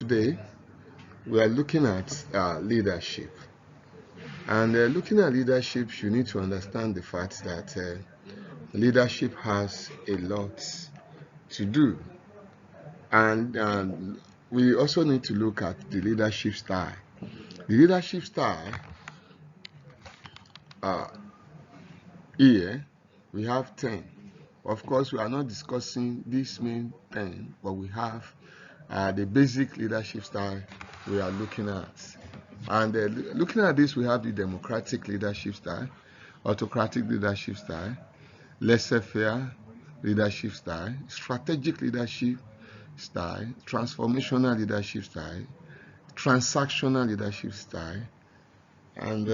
today we are looking at leadership. And looking at leadership, you need to understand the fact that leadership has a lot to do. And we also need to look at the leadership style. The leadership style, here we have 10. Of course, we are not discussing this main 10, but we have the basic leadership style we are looking at. And looking at this, we have the democratic leadership style, autocratic leadership style, laissez-faire leadership style, strategic leadership style, transformational leadership style, transactional leadership style, and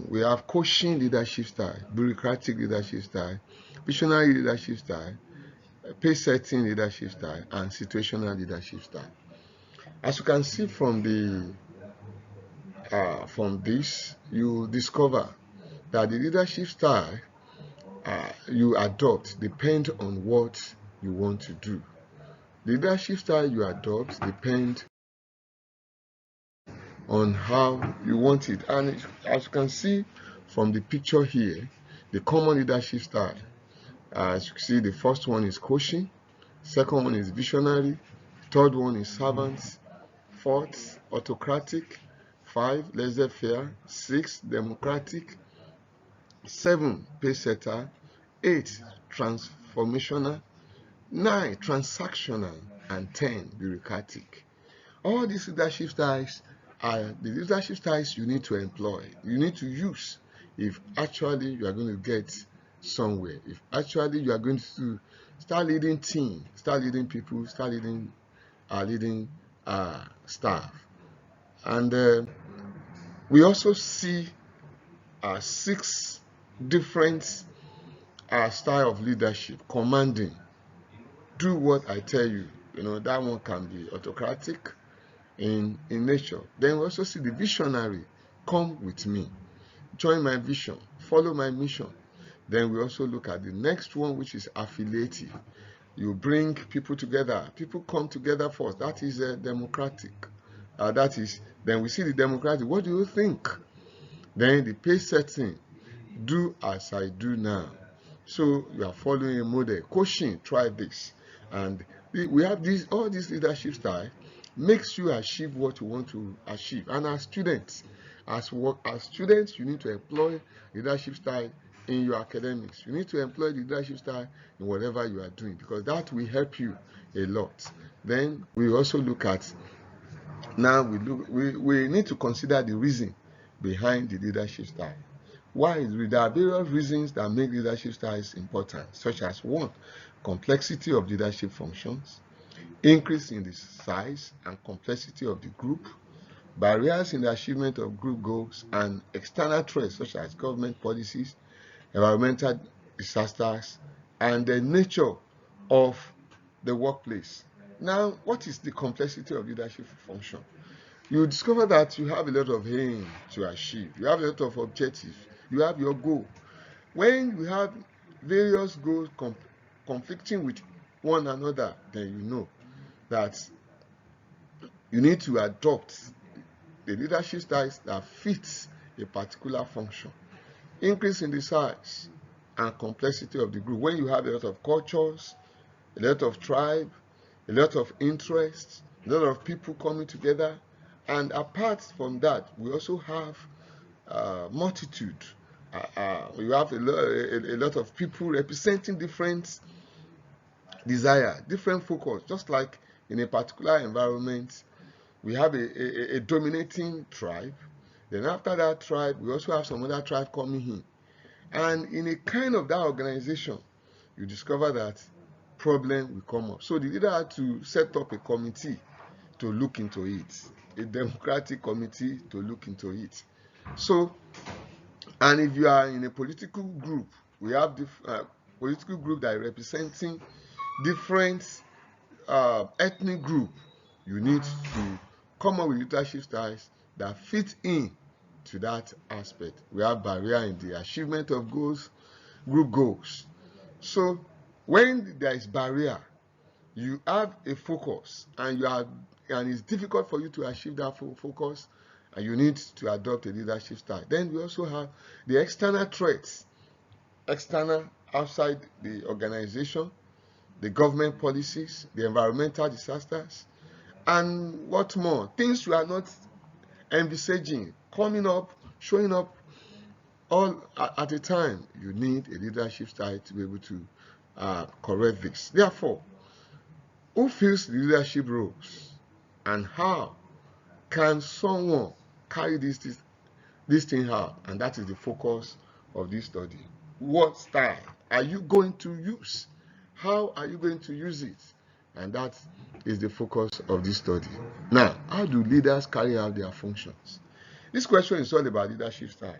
we have coaching leadership style, bureaucratic leadership style, visionary leadership style, pace-setting leadership style, and situational leadership style. As you can see from this, you discover that the leadership style you adopt depends on what you want to do. The leadership style you adopt depends on how you want it. And as you can see from the picture here, the common leadership style, as you can see, the first one is coaching, second one is visionary, third one is servants, fourth autocratic, 5 laissez-faire, 6 democratic, 7 pace setter, 8 transformational, 9 transactional, and 10 bureaucratic. All these leadership styles are the leadership styles you need to employ, you need to use if actually you are going to get somewhere, if actually you are going to start leading teams, start leading people, start leading staff. And we also see 6 different style of leadership. Commanding, do what I tell you. That one can be autocratic in nature. Then we also see the visionary, come with me, join my vision, follow my mission. Then we also look at the next one, which is affiliative. You bring people together, people come together first. That is democratic. Then we see the democratic, what do you think? Then the pace setting, do as I do now. So you are following a model. Coaching, try this. And we have all these leadership style makes you achieve what you want to achieve. And as students, you need to employ leadership style in your academics. You need to employ the leadership style in whatever you are doing, because that will help you a lot. Then we also look at, we need to consider the reason behind the leadership style. Why? There are various reasons that make leadership styles important, such as 1, complexity of leadership functions, increase in the size and complexity of the group, barriers in the achievement of group goals, and external threats such as government policies, environmental disasters, and the nature of the workplace. Now, what is the complexity of leadership function? You discover that you have a lot of aim to achieve. You have a lot of objectives. You have your goal. When you have various goals conflicting with one another, then you know that you need to adopt the leadership styles that fits a particular function. Increase in the size and complexity of the group. When you have a lot of cultures, a lot of tribe, a lot of interests, a lot of people coming together, and apart from that, we also have multitude. You have a lot of people representing different desire, different focus. Just like in a particular environment, we have a dominating tribe. Then after that tribe, we also have some other tribe coming in. And in a kind of that organization, you discover that problem will come up. So the leader had to set up a committee to look into it, a democratic committee to look into it. So, and if you are in a political group, we have political group that are representing different ethnic group. You need to come up with leadership styles that fit in to that aspect. We have barrier in the achievement of goals, group goals. So when there is barrier, you have a focus and it's difficult for you to achieve that focus, and you need to adopt a leadership style. Then we also have the external threats, external outside the organization, the government policies, the environmental disasters, and what more, things you are not envisaging coming up, showing up all at a time. You need a leadership style to be able to correct this. Therefore, who fills the leadership roles, and how can someone carry this thing out? And that is the focus of this study. What style are you going to use? How are you going to use it? And that is the focus of this study. Now, how do leaders carry out their functions? This question is all about leadership styles.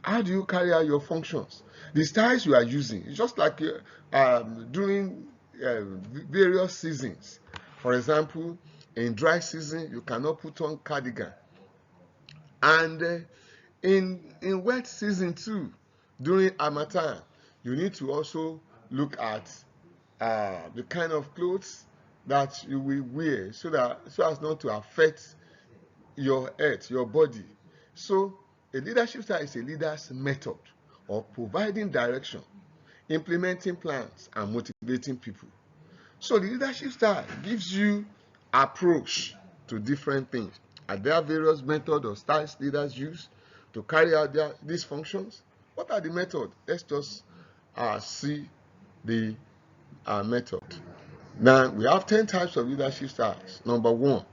How do you carry out your functions? The styles you are using, it's just like during various seasons. For example, in dry season, you cannot put on cardigan. And in wet season too, during harmattan, you need to also look at the kind of clothes that you will wear so as not to affect your health, your body. So a leadership style is a leader's method of providing direction, implementing plans, and motivating people. So the leadership style gives you approach to different things. Are there various methods or styles leaders use to carry out these functions? What are the methods? Let's just see the method. Now, we have 10 types of leadership styles. Number 1,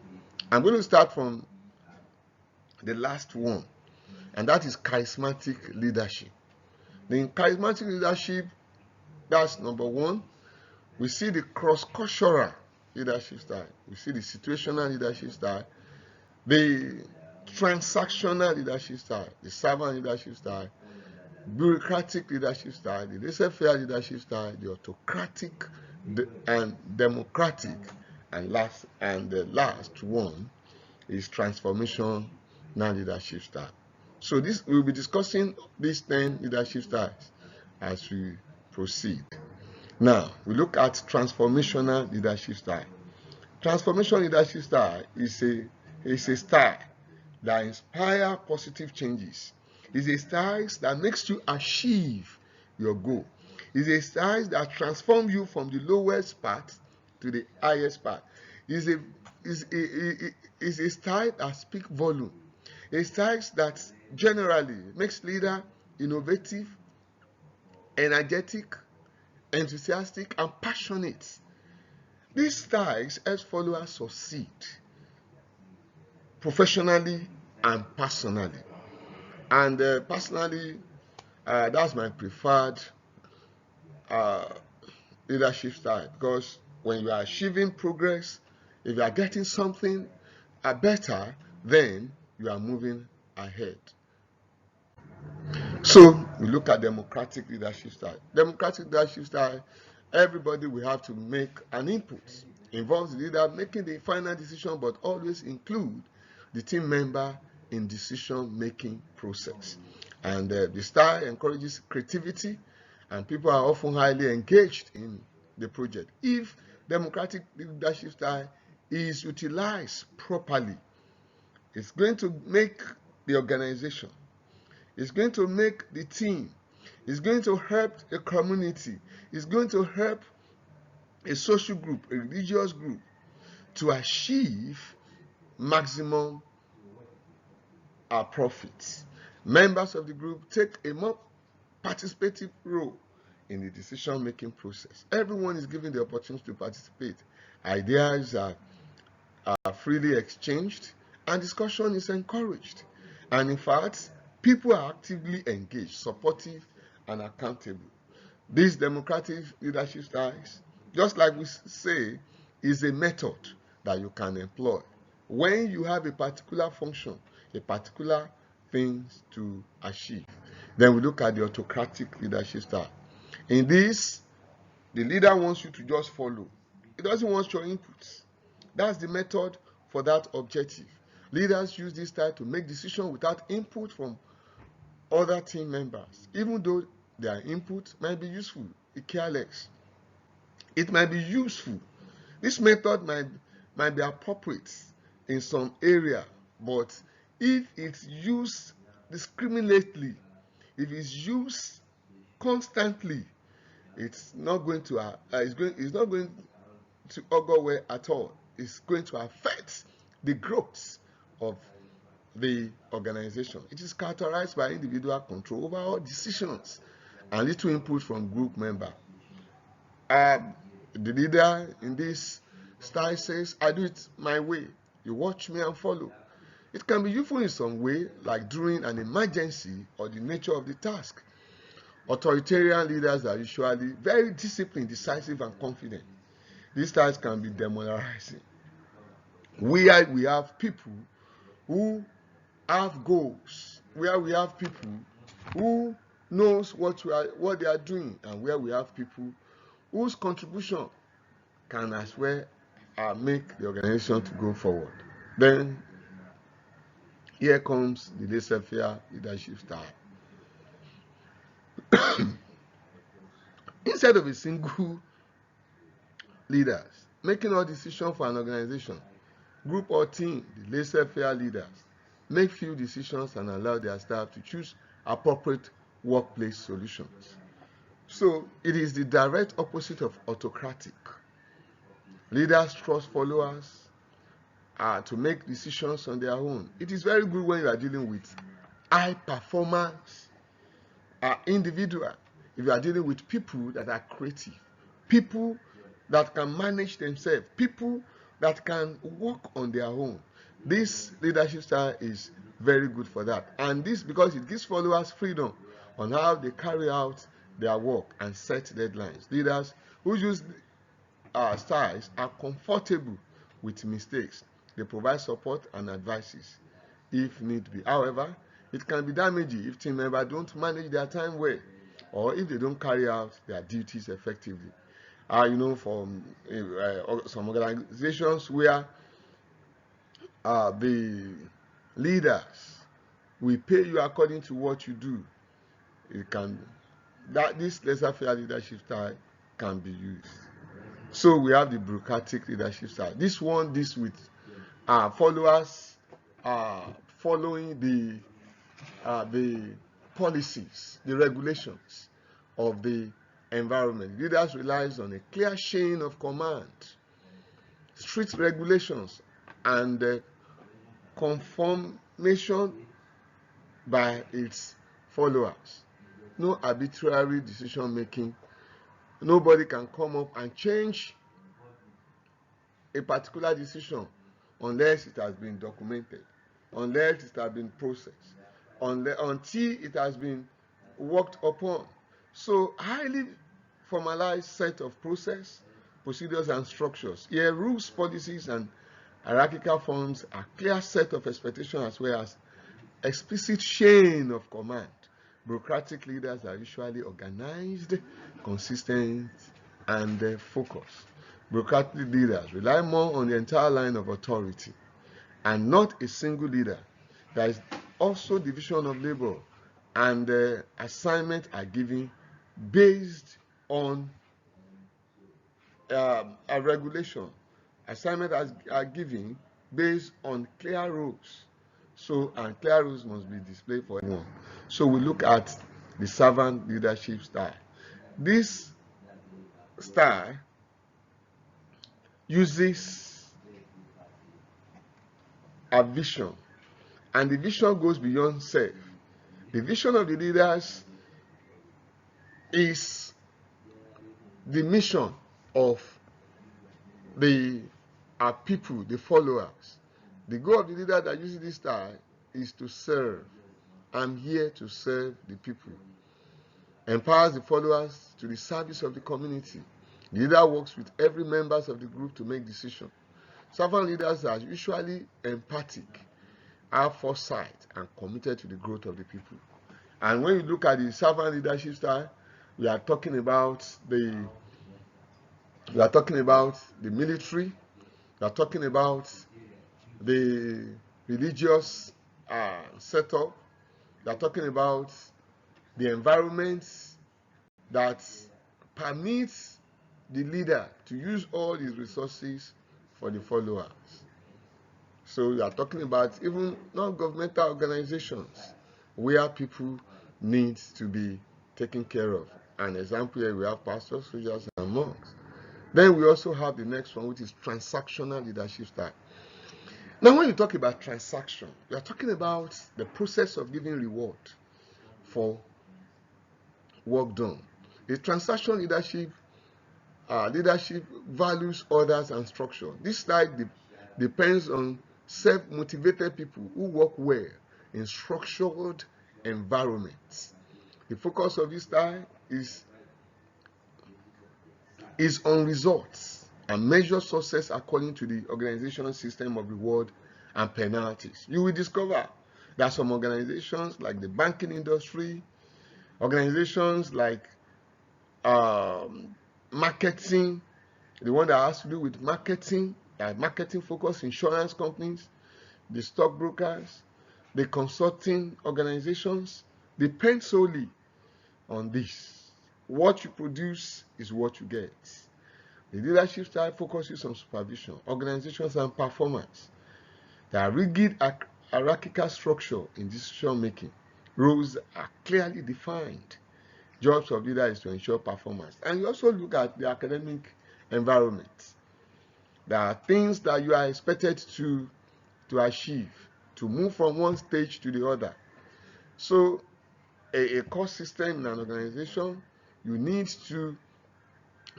I'm going to start from the last one, and that is charismatic leadership. In charismatic leadership, that's number 1. We see the cross-cultural leadership style. We see the situational leadership style, the transactional leadership style, the servant leadership style, bureaucratic leadership style, the laissez-faire leadership style, the autocratic and democratic, and the last one is transformational leadership style. So we'll be discussing these 10 leadership styles as we proceed. Now, we look at transformational leadership style. Transformational leadership style is a style that inspires positive changes. It's a style that makes you achieve your goal. It's a style that transforms you from the lowest part to the highest part. It's a style that speaks volume. A style that generally makes leader innovative, energetic, enthusiastic, and passionate. These styles help followers succeed professionally and personally. And personally, that's my preferred leadership style, because when you are achieving progress, if you are getting something better, then you are moving ahead. So we look at democratic leadership style. Democratic leadership style, everybody will have to make an input. Involves the leader making the final decision, but always include the team member in decision-making process. And the style encourages creativity, and people are often highly engaged in the project. If democratic leadership style is utilized properly, it's going to make the organization, it's going to make the team, it's going to help a community, it's going to help a social group, a religious group, to achieve maximum profits. Members of the group take a more participative role in the decision-making process. Everyone is given the opportunity to participate. Ideas are freely exchanged, and discussion is encouraged. And in fact, people are actively engaged, supportive, and accountable. These democratic leadership styles, just like we say, is a method that you can employ when you have a particular function, a particular things to achieve. Then we look at the autocratic leadership style. In this, the leader wants you to just follow. He doesn't want your inputs. That's the method for that objective. Leaders use this style to make decisions without input from other team members, even though their input might be useful. It careless. It might be useful, This method might be appropriate in some area, but if it's used discriminately, if it's used constantly, it's not going to augur well at all. It's going to affect the growth of the organization. It is characterized by individual control over all decisions and little input from group member. The leader in this style says, I do it my way. You watch me and follow. It can be useful in some way, like during an emergency or the nature of the task. Authoritarian leaders are usually very disciplined, decisive, and confident. These styles can be demoralizing. We have people who have goals, where we have people who knows what they are doing, and where we have people whose contribution can as well make the organization to go forward. Then here comes the laissez-faire leadership style. Instead of a single leader making all decisions for an organization, group or team, the laissez-faire leaders make few decisions and allow their staff to choose appropriate workplace solutions. So it is the direct opposite of autocratic. Leaders trust followers to make decisions on their own. It is very good when you are dealing with high performance individual. If you are dealing with people that are creative, people that can manage themselves, people that can work on their own, this leadership style is very good for that. And this because it gives followers freedom on how they carry out their work and set deadlines. Leaders who use styles are comfortable with mistakes. They provide support and advices if need be. However, it can be damaging if team members don't manage their time well, or if they don't carry out their duties effectively. From some organizations where the leaders will pay you according to what you do, this laissez-faire leadership style can be used. So we have the bureaucratic leadership style. This with followers following the policies, the regulations of the environment. Leaders relies on a clear chain of command, strict regulations, and conformation by its followers. No arbitrary decision making. Nobody can come up and change a particular decision unless it has been documented, unless it has been processed, until it has been worked upon. So highly formalized set of procedures and structures. Here, rules, policies, and hierarchical forms are clear set of expectations as well as explicit chain of command. Bureaucratic leaders are usually organized, consistent, and focused. Bureaucratic leaders rely more on the entire line of authority and not a single leader. There is also division of labor, and assignments are given based on a regulation. Assignments are given based on clear rules. And clear rules must be displayed for everyone. So we look at the servant leadership style. This style uses a vision, and the vision goes beyond self. The vision of the leaders is the mission of the people, the followers. The goal of the leader that uses this style is to serve. I'm here to serve the people. Empowers the followers to the service of the community. The leader works with every member of the group to make decisions. Servant leaders are usually empathic, have foresight, and committed to the growth of the people. And when you look at the servant leadership style, we are talking about the military. We are talking about the religious setup. We are talking about the environments that permits the leader to use all his resources for the followers. So we are talking about even non-governmental organizations where people need to be taken care of. An example here, we have pastors, soldiers, and monks. Then we also have the next one, which is transactional leadership style. Now, when you talk about transaction, you are talking about the process of giving reward for work done. A transactional leadership values others and structure. This style depends on self-motivated people who work well in structured environments. The focus of this style is on results and measure success according to the organizational system of reward and penalties. You will discover that some organizations like the banking industry, organizations like marketing, the one that has to do with marketing, marketing focused insurance companies, the stockbrokers, the consulting organizations, depend solely on this. What you produce is what you get. The leadership style focuses on supervision, organizations, and performance. There are rigid hierarchical structure in decision making. Roles are clearly defined. Jobs of leader is to ensure performance. And you also look at the academic environment. There are things that you are expected to achieve, to move from one stage to the other. So a course system in an organization, you need to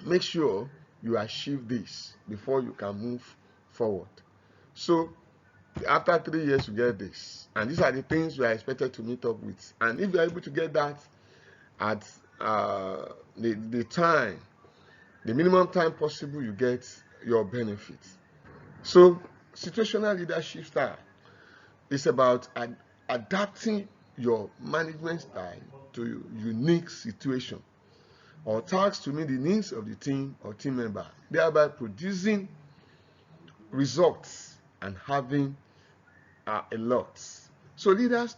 make sure you achieve this before you can move forward. So after 3 years, you get this. And these are the things you are expected to meet up with. And if you are able to get that at the time, the minimum time possible, you get your benefits. So situational leadership style is about adapting your management style to your unique situation or tasks to meet the needs of the team or team member, thereby producing results and having a lot. So leaders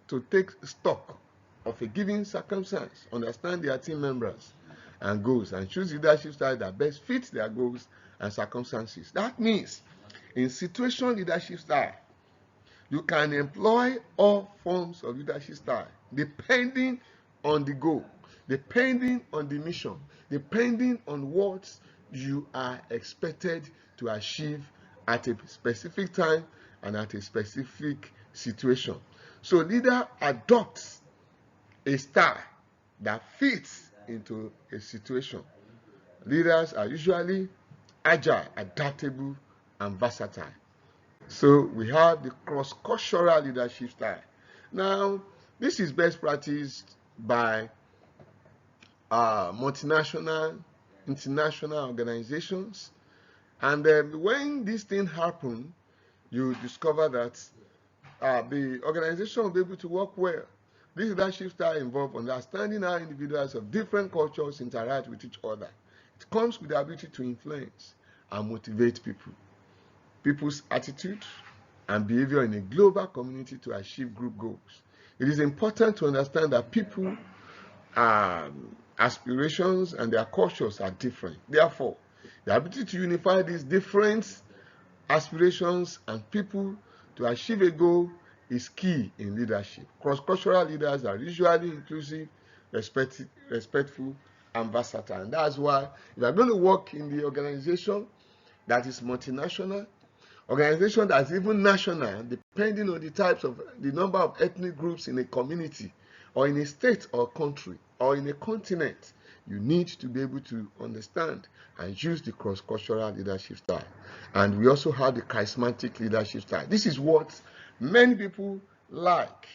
to take stock of a given circumstance, understand their team members and goals, and choose leadership style that best fits their goals and circumstances. That means in situational leadership style, you can employ all forms of leadership style depending on the goal, depending on the mission, depending on what you are expected to achieve at a specific time and at a specific situation. So leader adopts a style that fits into a situation. Leaders are usually agile, adaptable, and versatile. So we have the cross-cultural leadership style. Now, this is best practiced by multinational, international organizations. And when this thing happens, you discover that the organization will be able to work well. This leadership style involves understanding how individuals of different cultures interact with each other. It comes with the ability to influence and motivate people's attitude and behavior in a global community to achieve group goals. It is important to understand that people aspirations and their cultures are different. Therefore, the ability to unify these different aspirations and people to achieve a goal is key in leadership. Cross-cultural leaders are usually inclusive, respectful, and versatile. And that's why if you are going to work in the organization that is multinational, organization that's even national, depending on the number of ethnic groups in a community, or in a state or country, or in a continent, you need to be able to understand and use the cross-cultural leadership style. And we also have the charismatic leadership style. This is what many people like,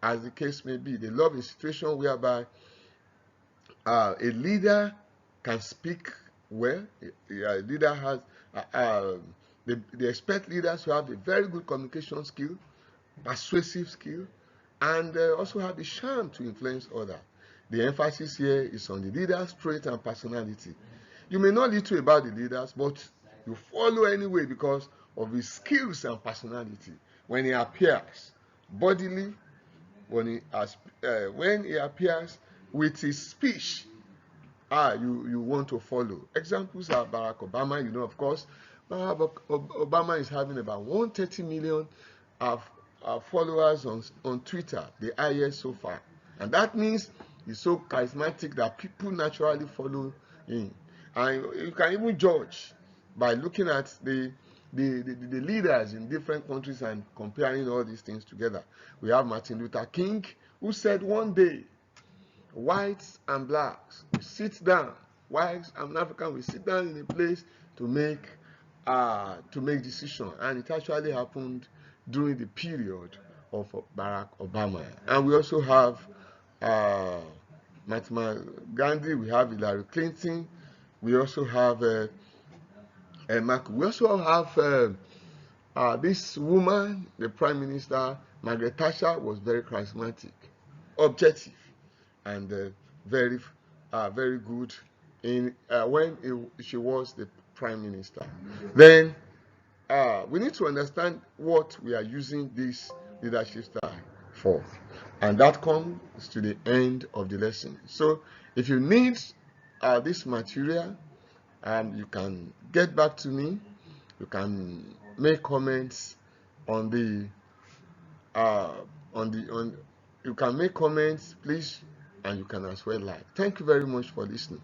as the case may be. They love a situation whereby a leader can speak well. A leader has they expect leaders to have a very good communication skill, persuasive skill, and also have the charm to influence others. The emphasis here is on the leader's trait and personality. You may not lead to about the leaders, but you follow anyway because of his skills and personality. When he appears bodily, when he appears with his speech, you want to follow. Examples are Barack Obama. Of course, Barack Obama is having about 130 million followers on Twitter, the highest so far, and that means he's so charismatic that people naturally follow him. And you can even judge by looking at the leaders in different countries and comparing all these things together. We have Martin Luther King, who said one day whites and blacks will sit down, whites and Africans will sit down in a place to make decisions, and it actually happened during the period of Barack Obama. And we also have Mahatma Gandhi, we have Hillary Clinton, we also have we also have this woman, the Prime Minister, Margaret Thatcher, was very charismatic, objective, and very, very good in when she was the Prime Minister. Then we need to understand what we are using this leadership style for, and that comes to the end of the lesson. So, if you need this material, you can get back to me. You can make comments on the uh, on you can make comments, please, and you can as well like. Thank you very much for listening.